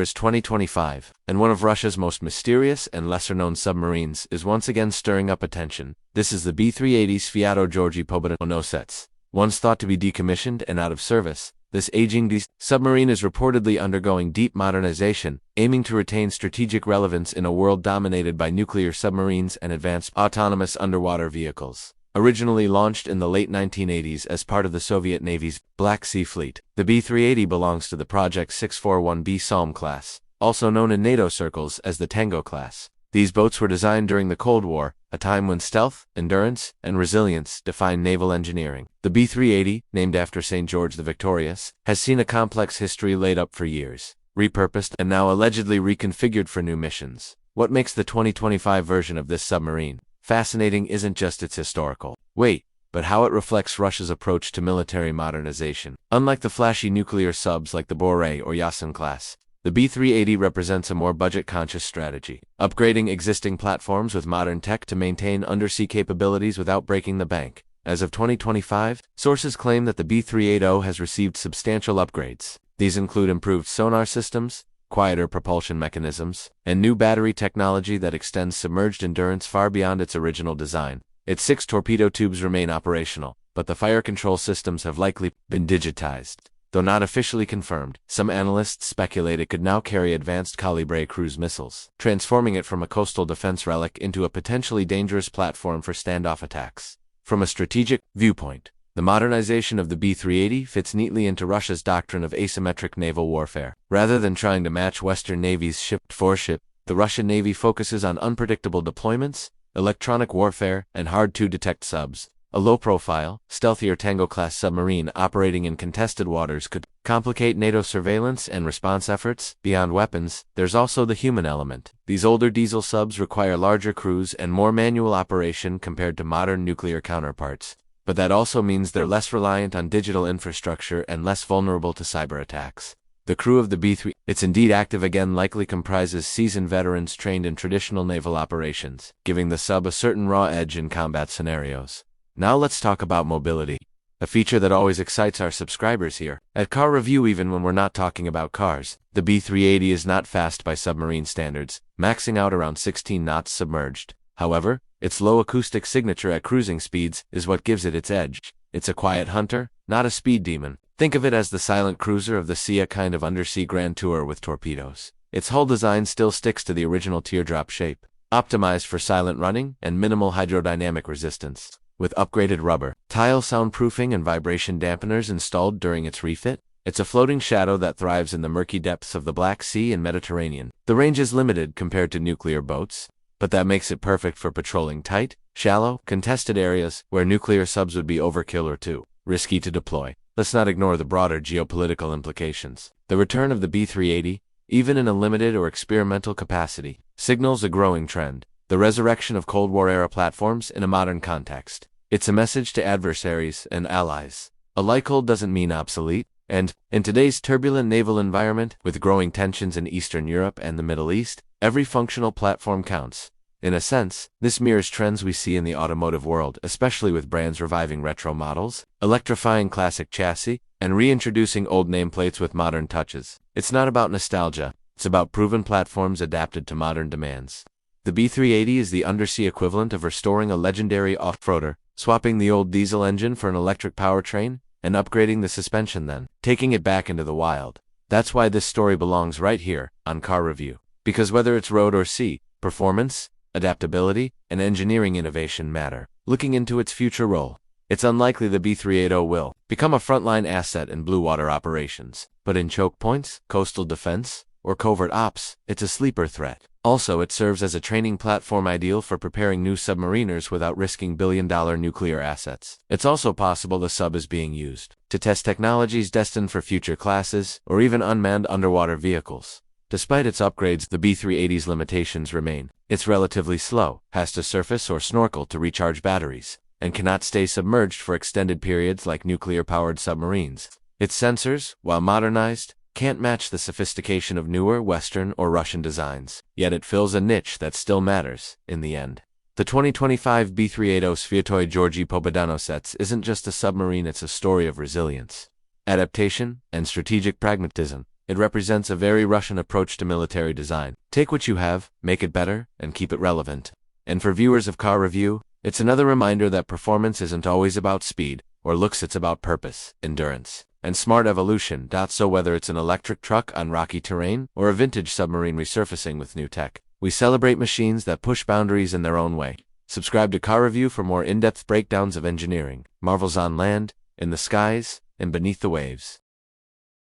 is 2025, and one of Russia's most mysterious and lesser-known submarines is once again stirring up attention. This is the B-380 Svyatoy Georgiy Pobedonosets. Once thought to be decommissioned and out of service, this aging submarine is reportedly undergoing deep modernization, aiming to retain strategic relevance in a world dominated by nuclear submarines and advanced autonomous underwater vehicles. Originally launched in the late 1980s as part of the Soviet Navy's Black Sea Fleet, the B-380 belongs to the Project 641B Psalm class, also known in NATO circles as the Tango class. These boats were designed during the Cold War, a time when stealth, endurance, and resilience defined naval engineering. The B-380, named after St. George the Victorious, has seen a complex history laid up for years, repurposed and now allegedly reconfigured for new missions. What makes the 2025 version of this submarine fascinating isn't just its historical weight, but how it reflects Russia's approach to military modernization. Unlike the flashy nuclear subs like the Boray or Yasin class, the B-380 represents a more budget-conscious strategy, upgrading existing platforms with modern tech to maintain undersea capabilities without breaking the bank. As of 2025, sources claim that the B-380 has received substantial upgrades. These include improved sonar systems, quieter propulsion mechanisms, and new battery technology that extends submerged endurance far beyond its original design. Its 6 torpedo tubes remain operational, but the fire control systems have likely been digitized. Though not officially confirmed, some analysts speculate it could now carry advanced calibre cruise missiles, transforming it from a coastal defense relic into a potentially dangerous platform for standoff attacks. From a strategic viewpoint, the modernization of the B-380 fits neatly into Russia's doctrine of asymmetric naval warfare. Rather than trying to match Western Navy's ship-for-ship, the Russian Navy focuses on unpredictable deployments, electronic warfare, and hard-to-detect subs. A low-profile, stealthier Tango-class submarine operating in contested waters could complicate NATO surveillance and response efforts. Beyond weapons, there's also the human element. These older diesel subs require larger crews and more manual operation compared to modern nuclear counterparts. But that also means they're less reliant on digital infrastructure and less vulnerable to cyber attacks. The crew of the B-3, it's indeed active again, likely comprises seasoned veterans trained in traditional naval operations, giving the sub a certain raw edge in combat scenarios. Now let's talk about mobility, a feature that always excites our subscribers here. At Car Review, even when we're not talking about cars, the B-380 is not fast by submarine standards, maxing out around 16 knots submerged. However, its low acoustic signature at cruising speeds is what gives it its edge. It's a quiet hunter, not a speed demon. Think of it as the silent cruiser of the sea, a kind of undersea grand tour with torpedoes. Its hull design still sticks to the original teardrop shape, optimized for silent running and minimal hydrodynamic resistance. With upgraded rubber, tile soundproofing and vibration dampeners installed during its refit, it's a floating shadow that thrives in the murky depths of the Black Sea and Mediterranean. The range is limited compared to nuclear boats, but that makes it perfect for patrolling tight, shallow, contested areas where nuclear subs would be overkill or too risky to deploy. Let's not ignore the broader geopolitical implications. The return of the B-380, even in a limited or experimental capacity, signals a growing trend. The resurrection of Cold War-era platforms in a modern context. It's a message to adversaries and allies. A like-old doesn't mean obsolete, and, in today's turbulent naval environment, with growing tensions in Eastern Europe and the Middle East, every functional platform counts. In a sense, this mirrors trends we see in the automotive world, especially with brands reviving retro models, electrifying classic chassis, and reintroducing old nameplates with modern touches. It's not about nostalgia, it's about proven platforms adapted to modern demands. The B-380 is the undersea equivalent of restoring a legendary off-roader, swapping the old diesel engine for an electric powertrain, and upgrading the suspension, then taking it back into the wild. That's why this story belongs right here, on Car Review. Because whether it's road or sea, performance, adaptability, and engineering innovation matter. Looking into its future role, it's unlikely the B-380 will become a frontline asset in blue water operations. But in choke points, coastal defense, or covert ops, it's a sleeper threat. Also, it serves as a training platform ideal for preparing new submariners without risking billion-dollar nuclear assets. It's also possible the sub is being used to test technologies destined for future classes, or even unmanned underwater vehicles. Despite its upgrades, the B-380's limitations remain. It's relatively slow, has to surface or snorkel to recharge batteries, and cannot stay submerged for extended periods like nuclear-powered submarines. Its sensors, while modernized, can't match the sophistication of newer Western or Russian designs, yet it fills a niche that still matters, in the end. The 2025 B-380 Svyatoy Georgiy Pobedonosets isn't just a submarine, it's a story of resilience, adaptation, and strategic pragmatism. It represents a very Russian approach to military design. Take what you have, make it better, and keep it relevant. And for viewers of Car Review, it's another reminder that performance isn't always about speed or looks, it's about purpose, endurance, and smart evolution. So whether it's an electric truck on rocky terrain or a vintage submarine resurfacing with new tech, we celebrate machines that push boundaries in their own way. Subscribe to Car Review for more in-depth breakdowns of engineering, marvels on land, in the skies, and beneath the waves.